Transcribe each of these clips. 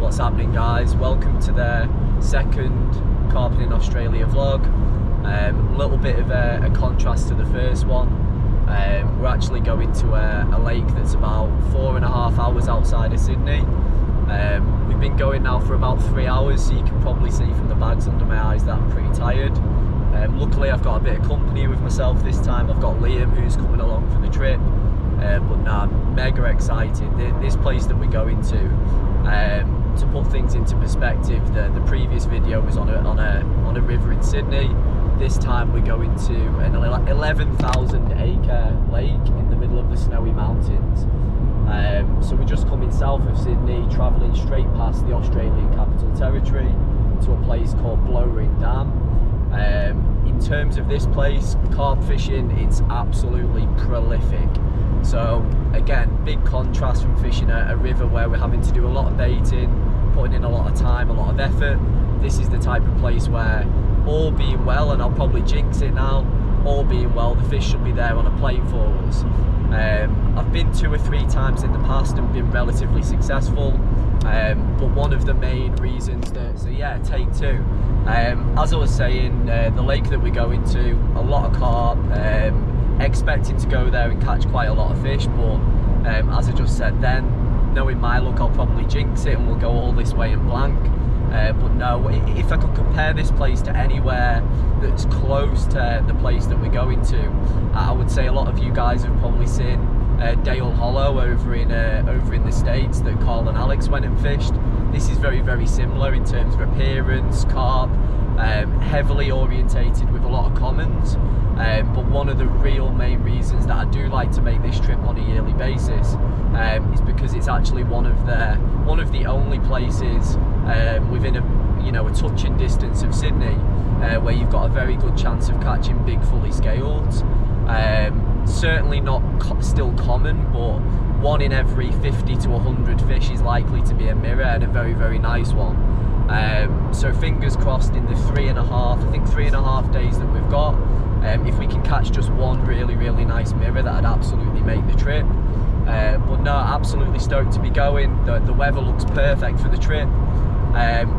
What's happening, guys? Welcome to the second Carping in Australia vlog. A little bit of a contrast to the first one. We're actually going to a lake that's about 4.5 hours outside of Sydney. We've been going now for about 3 hours, so you can probably see from the bags under my eyes that I'm pretty tired. Luckily I've got a bit of company with myself this time. I've got Liam, who's coming along for the trip. But nah, I'm mega excited. This place that we're going to put things into perspective, the previous video was on a river in Sydney. This time we're going to an 11,000 acre lake in the middle of the snowy mountains. So we're just coming south of Sydney, travelling straight past the Australian Capital Territory to a place called Blowering Dam. In terms of this place, carp fishing, it's absolutely prolific. So again, big contrast from fishing a river where we're having to do a lot of baiting, putting in a lot of time, a lot of effort. This is the type of place where, all being well, and I'll probably jinx it now, all being well, the fish should be there on a plate for us. I've been 2 or 3 times in the past and been relatively successful, but one of the main reasons that, so yeah, take 2. As I was saying, the lake that we're going to, a lot of carp, expecting to go there and catch quite a lot of fish, but as I just said then, knowing my luck, I'll probably jinx it and we'll go all this way in blank. But no, if I could compare this place to anywhere that's close to the place that we're going to, I would say a lot of you guys have probably seen Dale Hollow over in the States that Carl and Alex went and fished. This is very, very similar in terms of appearance, carp, heavily orientated with a lot of commons. But one of the real main reasons that I do like to make this trip on a yearly basis is because it's actually one of the only places within a touching distance of Sydney where you've got a very good chance of catching big fully scaled. Certainly not still common, but 1 in every 50 to 100 fish is likely to be a mirror, and a very, very nice one. So fingers crossed in the 3.5 days that we've got, if we can catch just one really, really nice mirror, that'd absolutely make the trip. But no, absolutely stoked to be going. The weather looks perfect for the trip.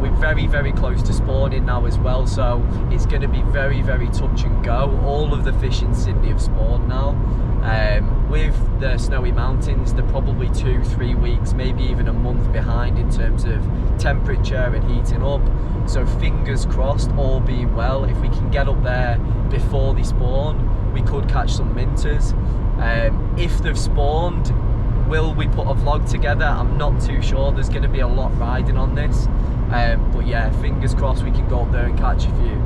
We're very, very close to spawning now as well, so it's going to be very, very touch and go. All of the fish in Sydney have spawned now. With the snowy mountains, they're probably 2-3 weeks, maybe even a month behind in terms of temperature and heating up. So fingers crossed, all being well, if we can get up there before they spawn, we could catch some minters. If they've spawned, will we put a vlog together? I'm not too sure. There's going to be a lot riding on this, but yeah, fingers crossed we can go up there and catch a few.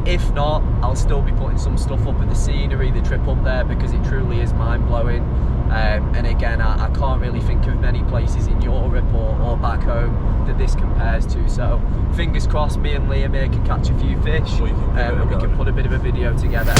If not, I'll still be putting some stuff up of the scenery, the trip up there, because it truly is mind-blowing. And again, I can't really think of many places in Europe or back home that this compares to. So fingers crossed, me and Liam here can catch a few fish, and we can put a bit of a video together.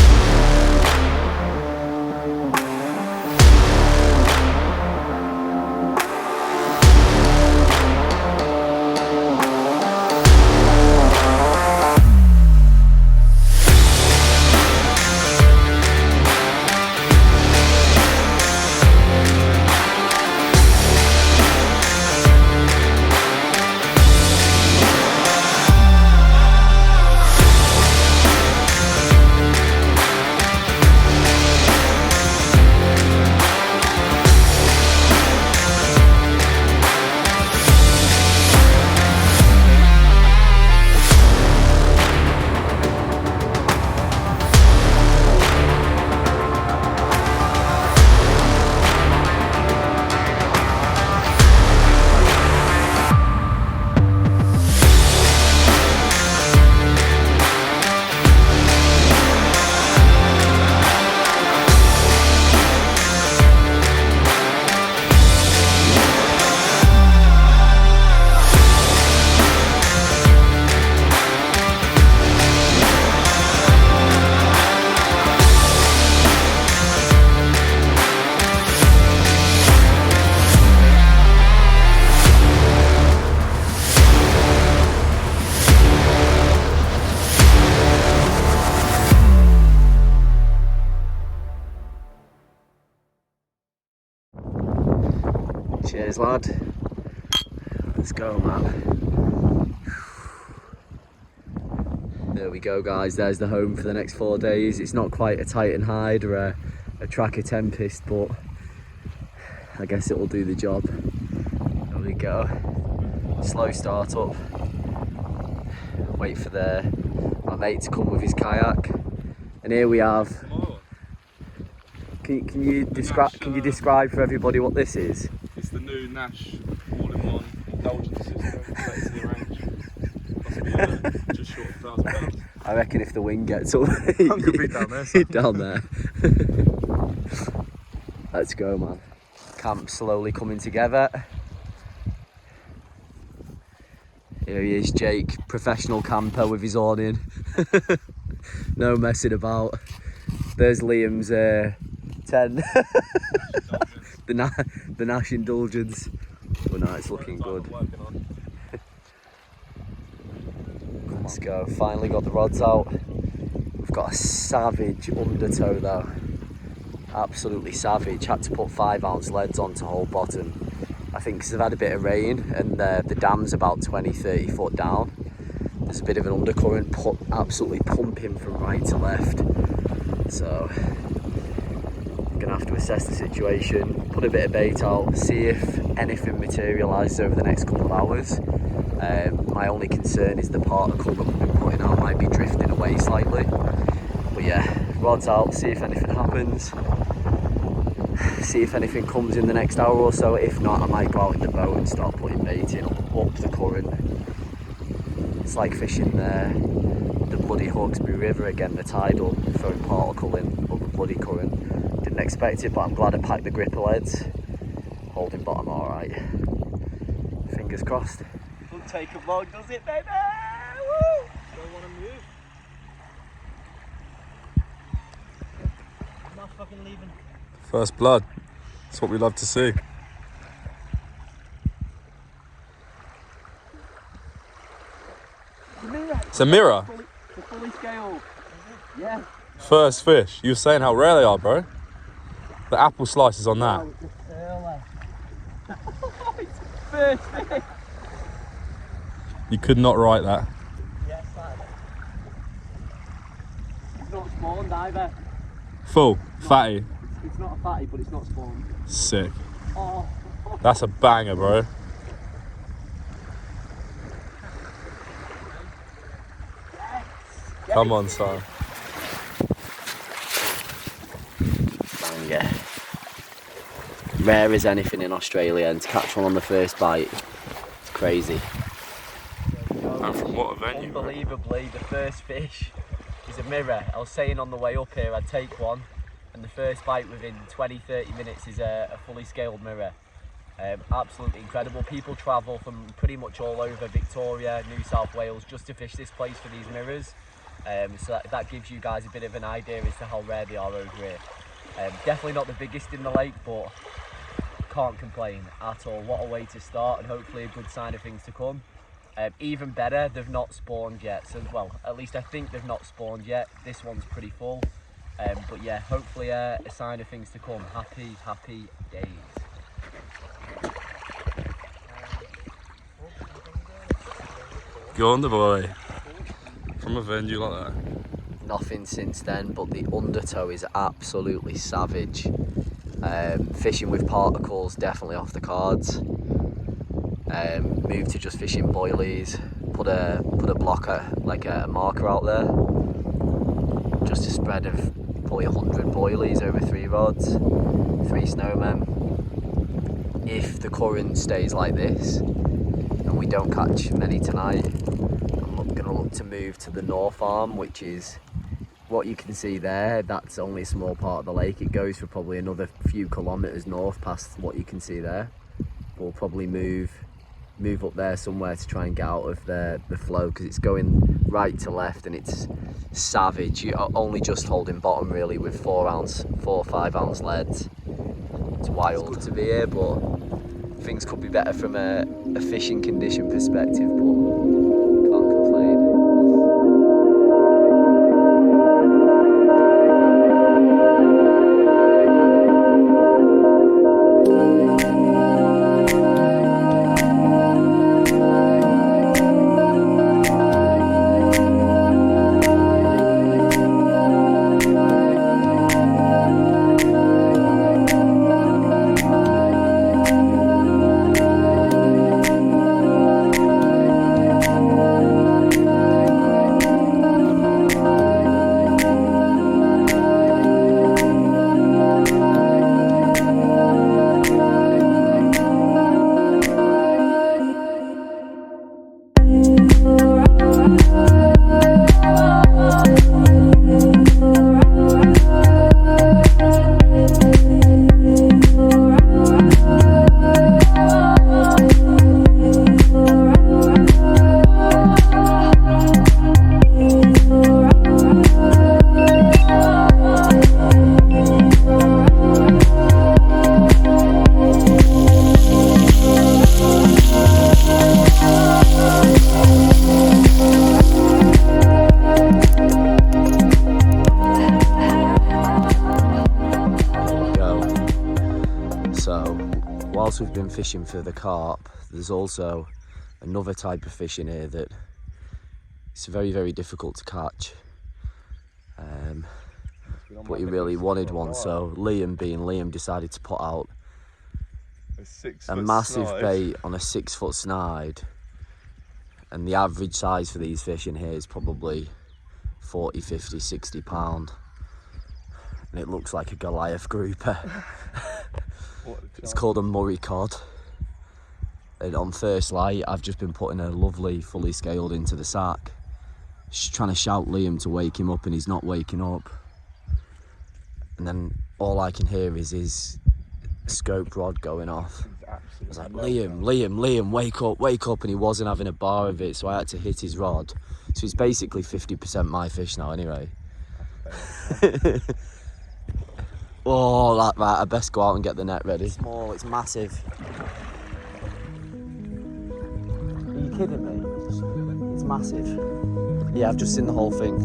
Cheers, lad. Let's go, man. There we go, guys. There's the home for the next 4 days. It's not quite a Titan hide or a tracker Tempest, but I guess it will do the job. There we go. Slow start up. Wait for my mate to come with his kayak. And here we have. Can you describe for everybody what this is? It's the new Nash all-in-one indulgence system. Flexi arrangement. Just short of £1,000. I reckon if the wind gets up, I'm gonna be down there. So. Down there. Let's go, man. Camp slowly coming together. Here he is, Jake, professional camper with his awning. No messing about. There's Liam's 10. the Nash indulgence. But no, it's looking good. Let's go. Finally got the rods out. We've got a savage undertow though. Absolutely savage. Had to put 5-ounce leads on to hold bottom. I think because they've had a bit of rain and the dam's about 20-30 foot down. There's a bit of an undercurrent absolutely pumping from right to left. So I'm gonna have to assess the situation, put a bit of bait out, see if anything materialises over the next couple of hours. My only concern is the particle that we've been putting out might be drifting away slightly. But yeah, rods out, see if anything happens. See if anything comes in the next hour or so. If not, I might go out in the boat and start putting bait in up the current. It's like fishing the bloody Hawkesbury River again, the tidal, throwing particle in up the bloody current. Didn't expect it, but I'm glad I packed the gripper leads. Holding bottom alright. Fingers crossed. Doesn't take a vlog, does it, baby? Woo! Don't want to move. I'm not fucking leaving. First blood. That's what we love to see. It's a mirror. The fully scale. Yeah. First fish. You were saying how rare they are, bro. The apple slices on that. Oh, it's first fish. You could not write that. Yes, it's not spawned either. Full, fatty. It's not a fatty, but it's not spawned. Sick. Oh. That's a banger, bro. Come on, son. Banger. Rare as anything in Australia, and to catch one on the first bite, it's crazy. And from what a venue, unbelievably, the first fish is a mirror. I was saying on the way up here I'd take one, and the first bite within 20-30 minutes is a fully scaled mirror. Absolutely incredible. People travel from pretty much all over Victoria, New South Wales just to fish this place for these mirrors. So that gives you guys a bit of an idea as to how rare they are over here. Definitely not the biggest in the lake, but can't complain at all. What a way to start, and hopefully a good sign of things to come. Even better, they've not spawned yet. So, well, at least I think they've not spawned yet. This one's pretty full. But yeah, hopefully a sign of things to come. Happy, happy days. Go on the boy. From a venue like that. Nothing since then, but the undertow is absolutely savage. Fishing with particles, definitely off the cards. Moved to just fishing boilies. Put a blocker, like a marker out there. Just a spread of probably 100 boilies over 3 rods, 3 snowmen. If the current stays like this, and we don't catch many tonight, I'm gonna look to move to the north arm, which is what you can see there. That's only a small part of the lake. It goes for probably another few kilometres north past what you can see there. We'll probably move up there somewhere to try and get out of the flow, because it's going right to left and it's savage. You're only just holding bottom really with 4 or 5 ounce leads. It's wild. It's good to be here, but things could be better from a fishing condition perspective, but can't complain. whilst we've been fishing for the carp, there's also another type of fish in here that it's very, very difficult to catch. But he really wanted one, so Liam decided to put out a massive bait on a 6-foot snide. And the average size for these fish in here is probably 40, 50, 60 pound. And it looks like a Goliath grouper. It's called a Murray cod. And on first light, I've just been putting a lovely, fully scaled into the sack. Just trying to shout Liam to wake him up, and he's not waking up. And then all I can hear is his scope rod going off. I was like, Liam, wake up, and he wasn't having a bar of it, so I had to hit his rod. So it's basically 50% my fish now anyway. Oh, right, I best go out and get the net ready. It's small, it's massive. Are you kidding me? It's massive. Yeah, I've just seen the whole thing.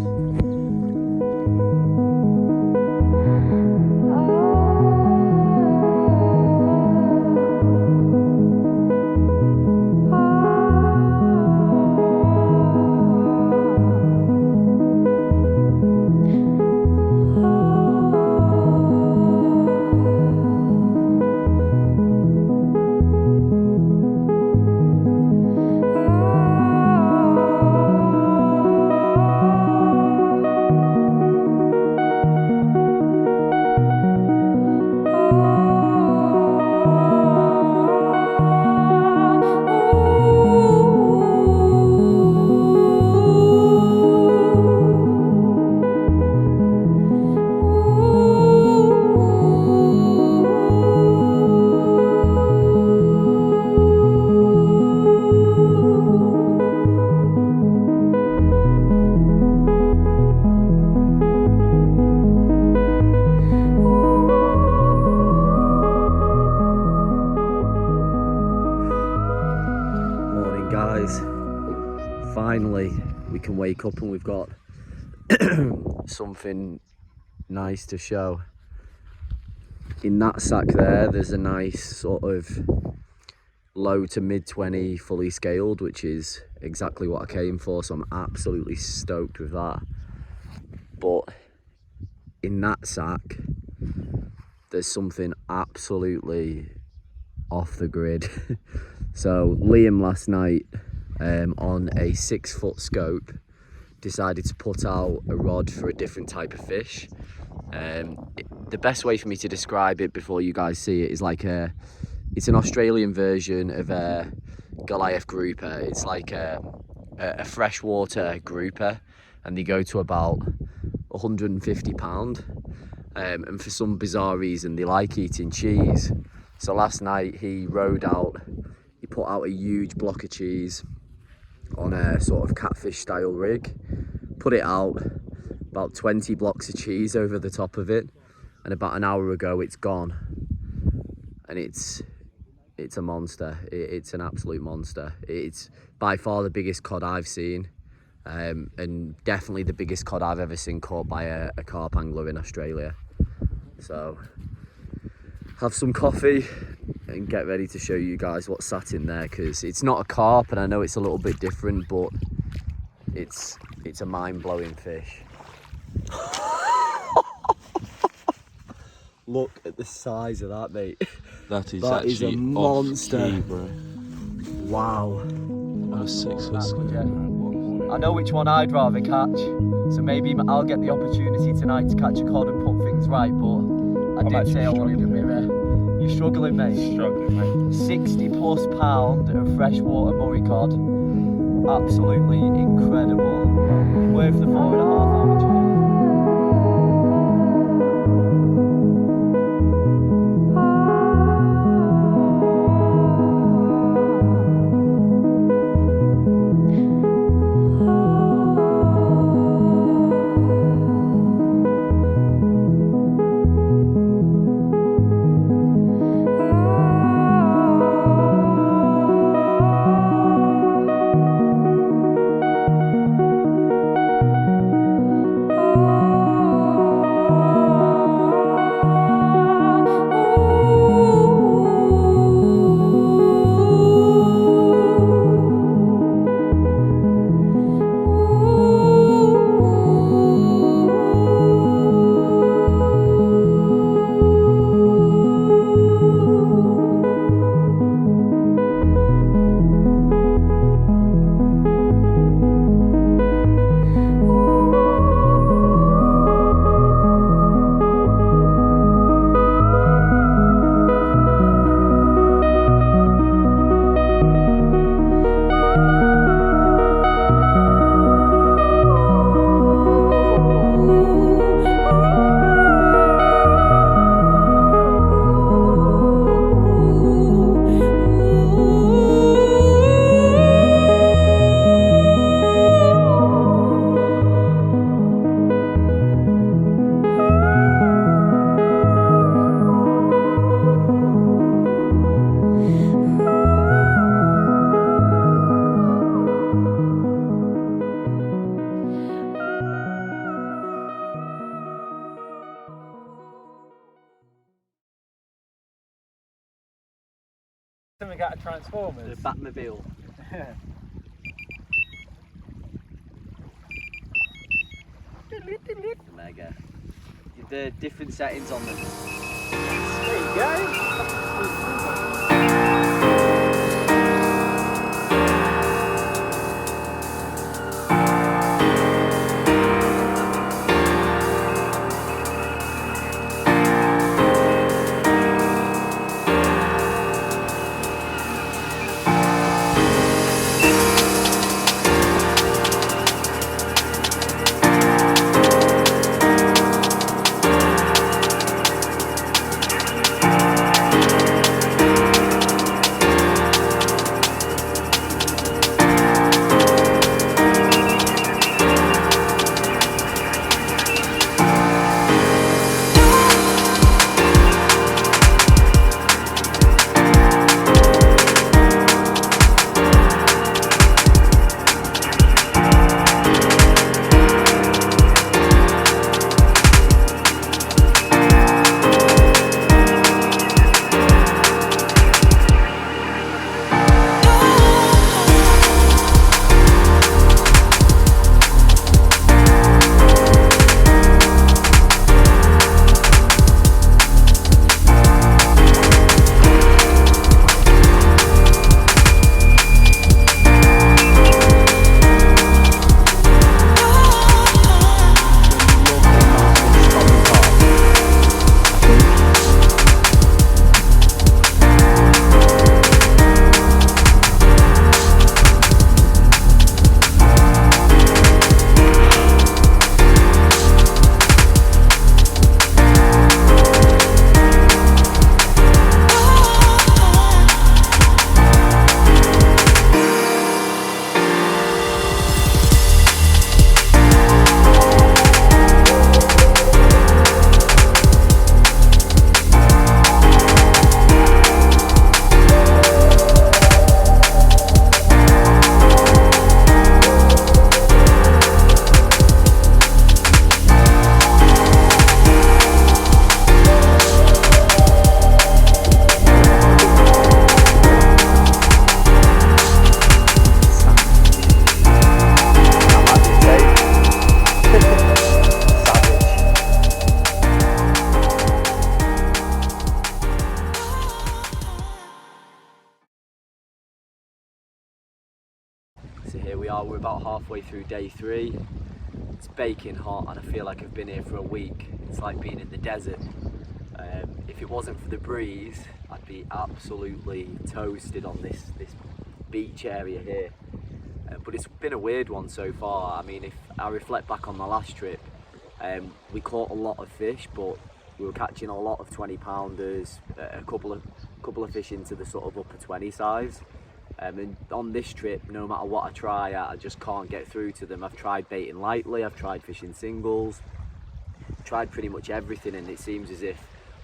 Finally, we can wake up and we've got something nice to show. In that sack there's a nice sort of low to mid 20 fully scaled, which is exactly what I came for, so I'm absolutely stoked with that. But in that sack, there's something absolutely off the grid. So Liam last night, on a 6-foot scope, decided to put out a rod for a different type of fish. The best way for me to describe it before you guys see it is like it's an Australian version of a Goliath grouper. It's like a freshwater grouper, and they go to about 150 pound. And for some bizarre reason, they like eating cheese. So last night he put out a huge block of cheese on a sort of catfish style rig, put it out, about 20 blocks of cheese over the top of it, and about an hour ago it's gone. And it's a monster. It's an absolute monster. It's by far the biggest cod I've seen, and definitely the biggest cod I've ever seen caught by a carp angler in Australia. So have some coffee and get ready to show you guys what's sat in there, because it's not a carp, and I know it's a little bit different, but it's a mind-blowing fish. Look at the size of that, mate. That is a monster. Key, bro. Wow. On a 6-foot scale. I know which one I'd rather catch, so maybe I'll get the opportunity tonight to catch a cod and put things right, but I did say I wanted a mirror. You're struggling, mate? Struggling, mate. 60 plus pound of freshwater Murray cod. Absolutely incredible. Worth the 4.5 hour journey. something out of Transformers. The Batmobile. Mega. The different settings on them. There you go. So here we are, we're about halfway through day 3. It's baking hot and I feel like I've been here for a week. It's like being in the desert. If it wasn't for the breeze, I'd be absolutely toasted on this beach area here. But it's been a weird one so far. I mean, if I reflect back on my last trip, we caught a lot of fish, but we were catching a lot of 20-pounders, a couple of fish into the sort of upper 20 size. And on this trip, no matter what I try, I just can't get through to them. I've tried baiting lightly, I've tried fishing singles, tried pretty much everything, and it seems as if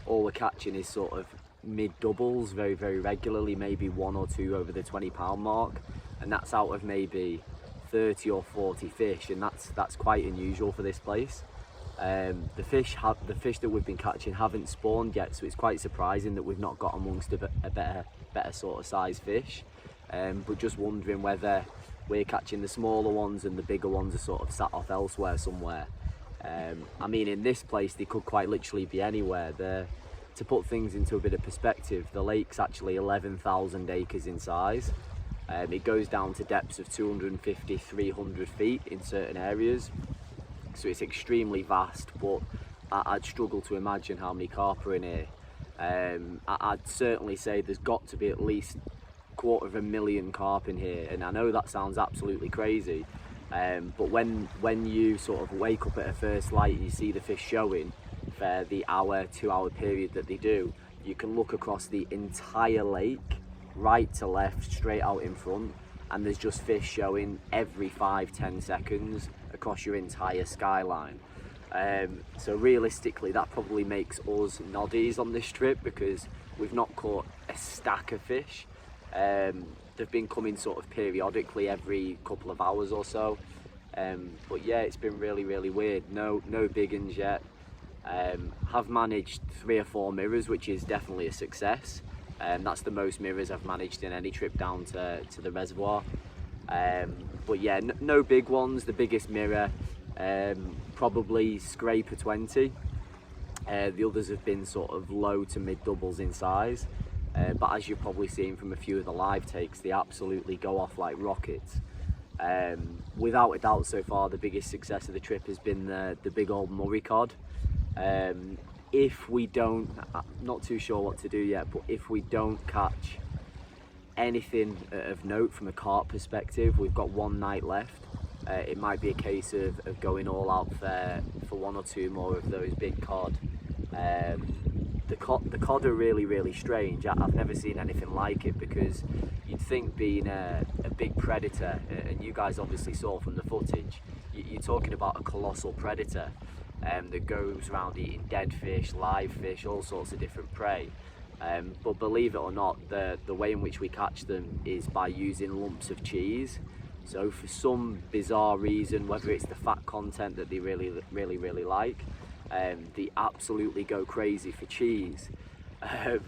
all we're catching is sort of mid-doubles very, very regularly, maybe 1 or 2 over the 20-pound mark, and that's out of maybe 30 or 40 fish, and that's quite unusual for this place. The fish that we've been catching haven't spawned yet, so it's quite surprising that we've not got amongst a better sort of size fish. But just wondering whether we're catching the smaller ones and the bigger ones are sort of sat off elsewhere somewhere. I mean, in this place they could quite literally be anywhere. To put things into a bit of perspective, the lake's actually 11,000 acres in size. It goes down to depths of 250, 300 feet in certain areas, so it's extremely vast, but I'd struggle to imagine how many carp are in here. I'd certainly say there's got to be at least 250,000 carp in here, and I know that sounds absolutely crazy, but when you sort of wake up at a first light and you see the fish showing for the 2 hour period that they do, you can look across the entire lake, right to left, straight out in front, and there's just fish showing every 5-10 seconds across your entire skyline. So realistically that probably makes us noddies on this trip, because we've not caught a stack of fish. They've been coming sort of periodically every couple of hours or so, but yeah, it's been really, really weird. No big uns yet. Have managed 3 or 4 mirrors, which is definitely a success. That's the most mirrors I've managed in any trip down to the reservoir. But yeah, no big ones. The biggest mirror, probably scraper 20. The others have been sort of low to mid doubles in size. But as you're probably seeing from a few of the live takes, they absolutely go off like rockets. Without a doubt, so far the biggest success of the trip has been the big old Murray cod. If we don't, I'm not too sure what to do yet, but if we don't catch anything of note from a carp perspective, we've got one night left. It might be a case of going all out for one or two more of those big cod. The cod are really strange. I've never seen anything like it, because you'd think, being a big predator, and you guys obviously saw from the footage, you're talking about a colossal predator that goes around eating dead fish, live fish, all sorts of different prey. But believe it or not, the way in which we catch them is by using lumps of cheese. So for some bizarre reason, whether it's the fat content that they really like, they absolutely go crazy for cheese.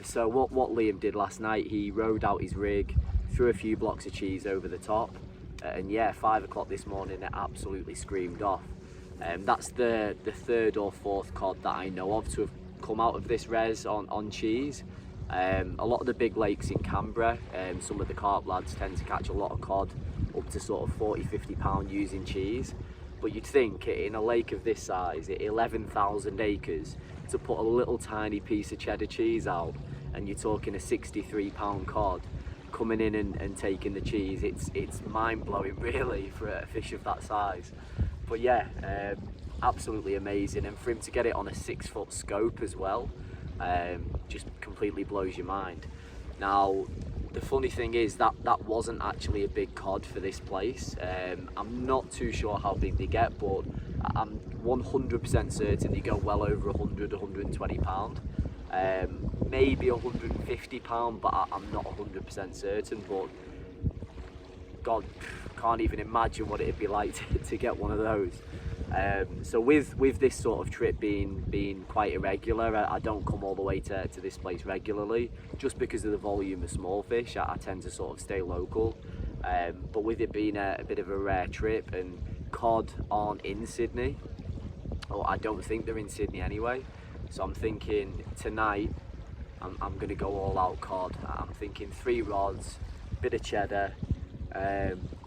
So what Liam did last night, he rode out his rig, threw a few blocks of cheese over the top, and yeah, 5 o'clock this morning it absolutely screamed off. That's the third or fourth cod that I know of to have come out of this res on cheese. A lot of the big lakes in Canberra, some of the carp lads tend to catch a lot of cod up to sort of 40-50 pound using cheese. But you'd think in a lake of this size, at 11,000 acres, to put a little tiny piece of cheddar cheese out, and you're talking a 63 pound cod coming in and taking the cheese, it's mind-blowing really for a fish of that size. But yeah, absolutely amazing, and for him to get it on a 6-foot scope as well, just completely blows your mind. Now, the funny thing is that wasn't actually a big cod for this place. I'm not too sure how big they get, but I'm 100% certain they go well over 100, 120 pound. Maybe 150 pound, but I'm not 100% certain. But God, can't even imagine what it'd be like to get one of those. So with this sort of trip being quite irregular, I don't come all the way to this place regularly, just because of the volume of small fish. I tend to sort of stay local, but with it being a bit of a rare trip, and cod aren't in Sydney, or I don't think they're in Sydney anyway, so I'm thinking tonight I'm going to go all out cod. I'm thinking 3 rods, bit of cheddar,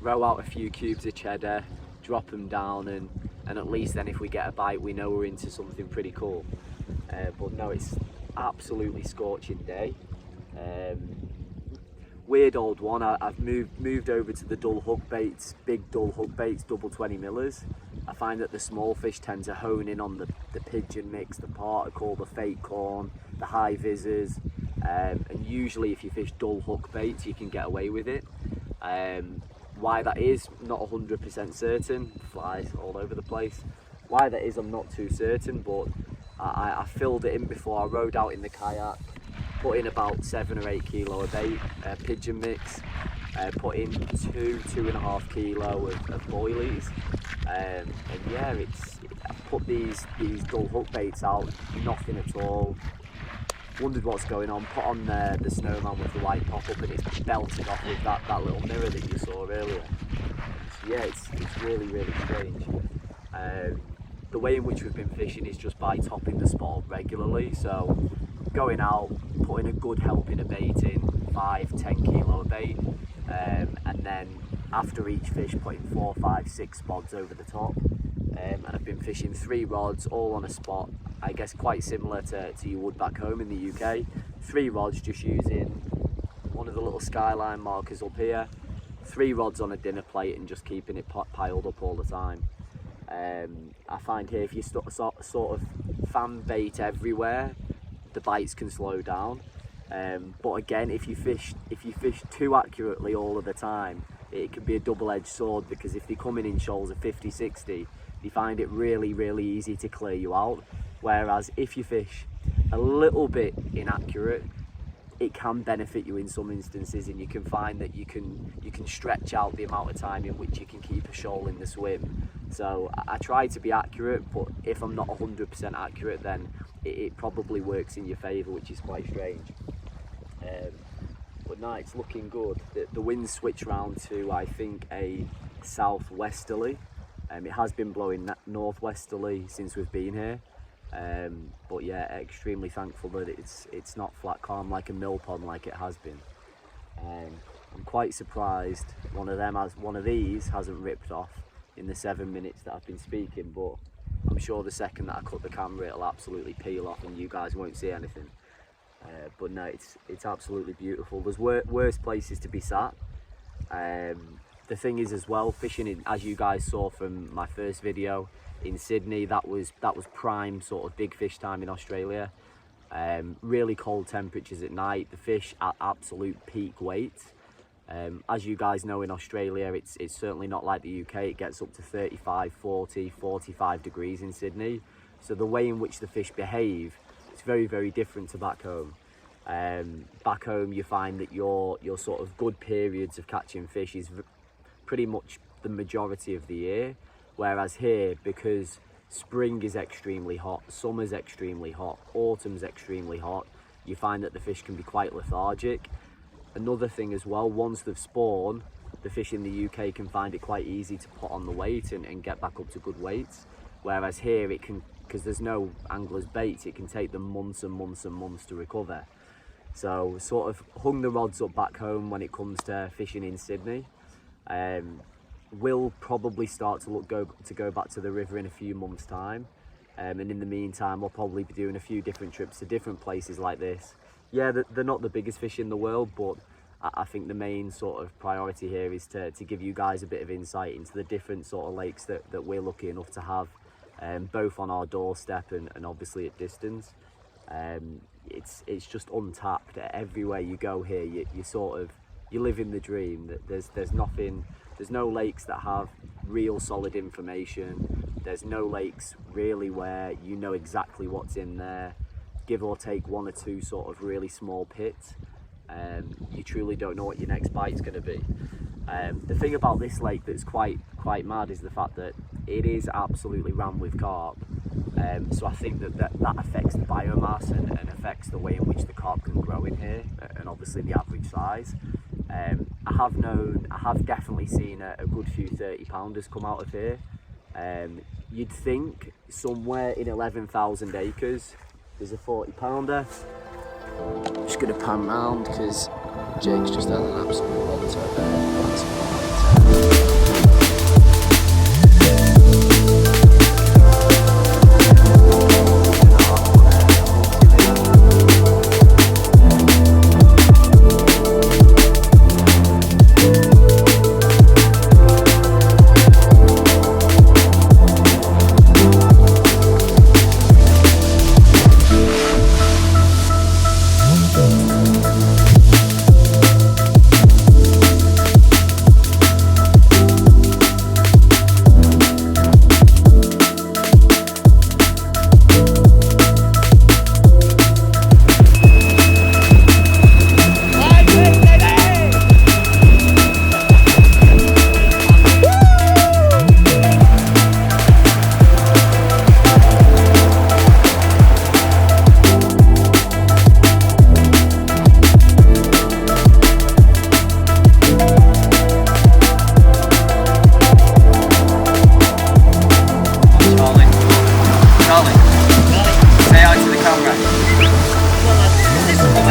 row out a few cubes of cheddar, drop them down, and at least then if we get a bite, we know we're into something pretty cool. But no, it's absolutely scorching day. Weird old one, I've moved over to the dull hook baits, big dull hook baits, double 20 millers. I find that the small fish tend to hone in on the pigeon mix, the particle, the fake corn, the high visors, and usually if you fish dull hook baits, you can get away with it. Why that is, not 100% certain. Flies all over the place. Why that is, I'm not too certain, but I filled it in before I rode out in the kayak, put in about 7 or 8 kilo of bait, pigeon mix, put in 2.5 kilo of boilies, and yeah, I put these dull hook baits out, nothing at all. Wondered what's going on, put on the snowman with the white pop-up, and it's belted off with that little mirror that you saw earlier. So yeah, it's really strange. The way in which we've been fishing is just by topping the spot up regularly, so going out, putting a good helping of bait in, 5-10 kilo of bait, and then after each fish putting 4, 5, 6 spods over the top. And I've been fishing 3 rods all on a spot, I guess quite similar to you would back home in the UK. 3 rods, just using one of the little skyline markers up here, 3 rods on a dinner plate, and just keeping it piled up all the time. I find here, if you sort of fan bait everywhere, the bites can slow down. But again, if you fish too accurately all of the time, it can be a double-edged sword, because if they come in shoals of 50, 60, you find it really easy to clear you out. Whereas if you fish a little bit inaccurate, it can benefit you in some instances, and you can find that you can stretch out the amount of time in which you can keep a shoal in the swim. So I try to be accurate, but if I'm not 100% accurate, then it probably works in your favour, which is quite strange. But no, it's looking good. The wind switched round to, I think, a southwesterly. It has been blowing northwesterly since we've been here. But yeah, extremely thankful that it's not flat calm like a mill pond like it has been. I'm quite surprised one of these hasn't ripped off in the 7 minutes that I've been speaking, but I'm sure the second that I cut the camera it'll absolutely peel off and you guys won't see anything. But no, it's absolutely beautiful. There's worse places to be sat. The thing is as well, fishing in, as you guys saw from my first video in Sydney, that was prime sort of big fish time in Australia. Really cold temperatures at night, the fish at absolute peak weight. As you guys know, in Australia it's certainly not like the UK. It gets up to 35, 40, 45 degrees in Sydney, so the way in which the fish behave, it's very, very different to back home. Back home you find that your sort of good periods of catching fish is pretty much the majority of the year, whereas here, because spring is extremely hot, summer's extremely hot, autumn's extremely hot, you find that the fish can be quite lethargic. Another thing as well, once they've spawned, the fish in the UK can find it quite easy to put on the weight and get back up to good weights, whereas here it can, because there's no angler's bait, it can take them months and months and months to recover. So sort of hung the rods up back home when it comes to fishing in Sydney. We'll probably start to go back to the river in a few months' time, and in the meantime we'll probably be doing a few different trips to different places like this. Yeah, they're not the biggest fish in the world, but I think the main sort of priority here is to give you guys a bit of insight into the different sort of lakes that we're lucky enough to have, both on our doorstep and obviously at distance. It's just untapped. Everywhere you go here, you live in the dream. There's no lakes that have real solid information. There's no lakes really where you know exactly what's in there, give or take one or two sort of really small pits. You truly don't know what your next bite's going to be. The thing about this lake that's quite mad is the fact that it is absolutely rammed with carp. So I think that affects the biomass and affects the way in which the carp can grow in here, and obviously the average size. I have definitely seen a good few 30-pounders come out of here. You'd think somewhere in 11,000 acres there's a 40-pounder. I'm just going to pan round because Jake's just had an absolute monster.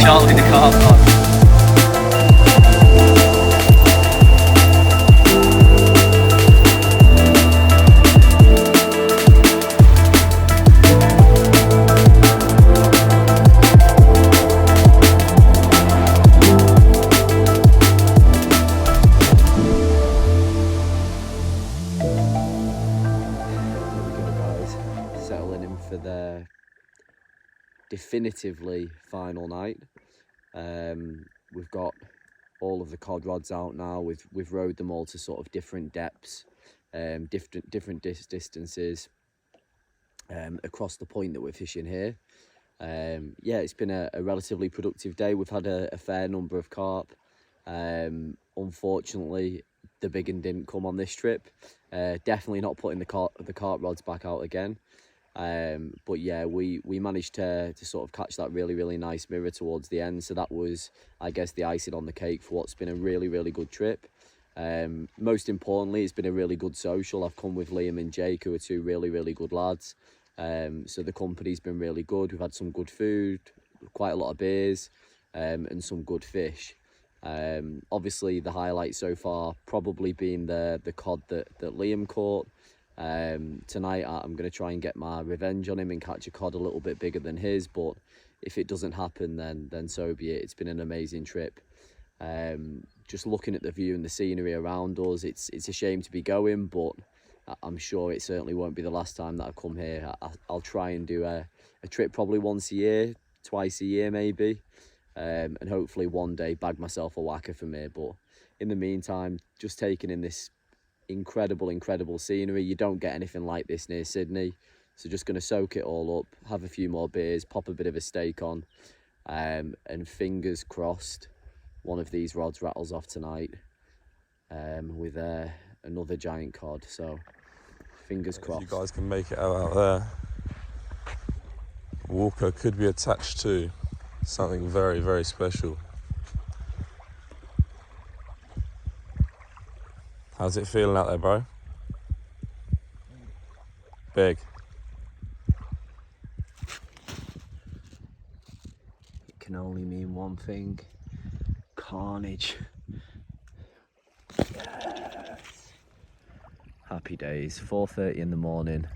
Charlie the carp pod. Settling in for their definitively final night. We've got all of the cod rods out now. We've rowed them all to sort of different depths, different distances across the point that we're fishing here. Yeah, it's been a relatively productive day. We've had a fair number of carp. Unfortunately, the big one didn't come on this trip. Definitely not putting the carp rods back out again. But yeah, we managed to sort of catch that really nice mirror towards the end. So that was, I guess, the icing on the cake for what's been a really good trip. Most importantly, it's been a really good social. I've come with Liam and Jake, who are two really good lads. So the company's been really good. We've had some good food, quite a lot of beers, and some good fish. Obviously the highlight so far probably been the cod that Liam caught. Tonight I'm going to try and get my revenge on him and catch a cod a little bit bigger than his, but if it doesn't happen, then so be it. It's been an amazing trip. Just looking at the view and the scenery around us, it's a shame to be going, but I'm sure it certainly won't be the last time that I come here. I'll try and do a trip probably once a year, twice a year maybe, and hopefully one day bag myself a whacker from here. But in the meantime, just taking in this incredible scenery. You don't get anything like this near Sydney, so just going to soak it all up, have a few more beers, pop a bit of a steak on, and fingers crossed one of these rods rattles off tonight with another giant cod. So fingers crossed. If you guys can make it out there, Walker could be attached to something very special. How's it feeling out there, bro? Big. It can only mean one thing: carnage. Yes. Happy days. 4:30 in the morning,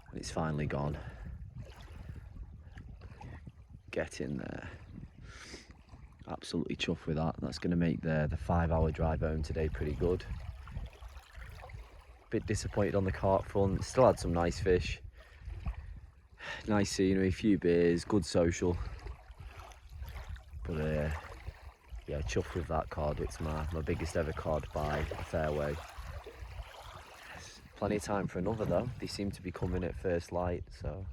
and it's finally gone. Get in there. Absolutely chuffed with that. That's going to make the 5-hour drive home today pretty good. Bit disappointed on the carp front. Still had some nice fish, nice scenery, few beers, good social. But yeah, chuffed with that cod. It's my biggest ever cod by a fair way. Plenty of time for another though. They seem to be coming at first light, so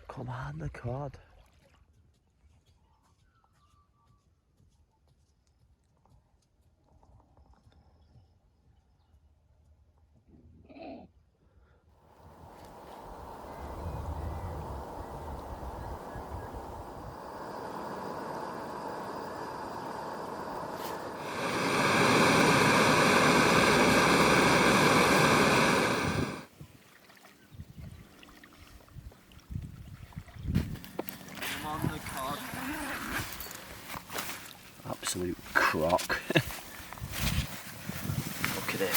come on, the cod. Absolute crock. Look at it.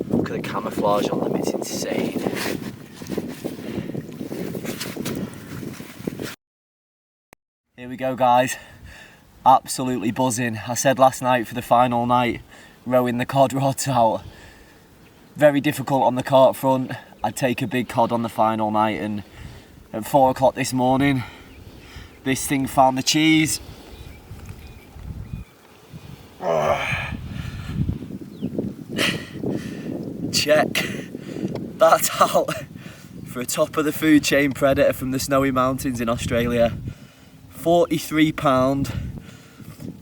Look at the camouflage on them, it's insane. Here we go, guys. Absolutely buzzing. I said last night for the final night, rowing the cod rods out. Very difficult on the carp front. I'd take a big cod on the final night, and at 4 o'clock this morning, this thing found the cheese. Check that out for a top of the food chain predator from the Snowy Mountains in Australia. 43 pound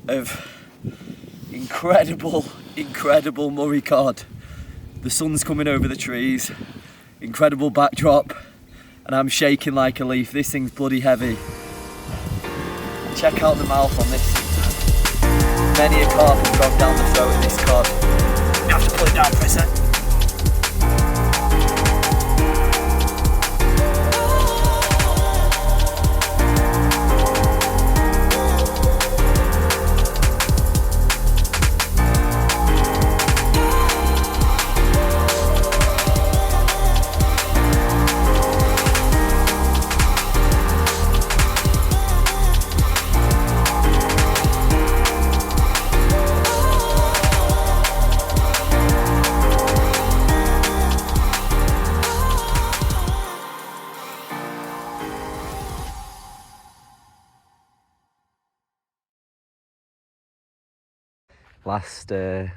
of incredible Murray cod. The sun's coming over the trees, incredible backdrop, and I'm shaking like a leaf. This thing's bloody heavy. Check out the mouth on this thing. Many a carp has gone down the throat of this cod. You have to put it down for a sec.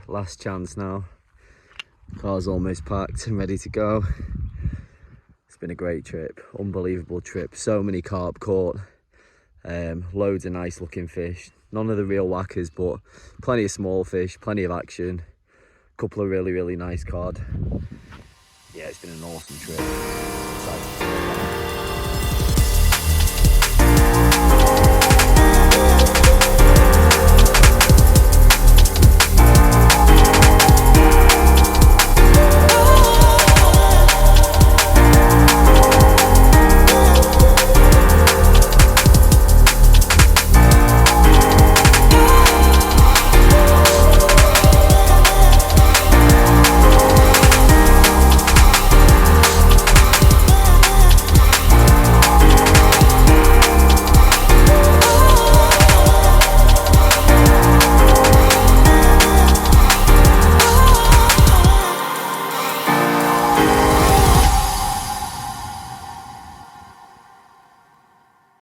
Last chance now. Car's almost packed and ready to go. It's been a great trip, unbelievable trip. So many carp caught, loads of nice looking fish. None of the real whackers, but plenty of small fish, plenty of action. A couple of really nice cod. yeah, it's been an awesome trip. So,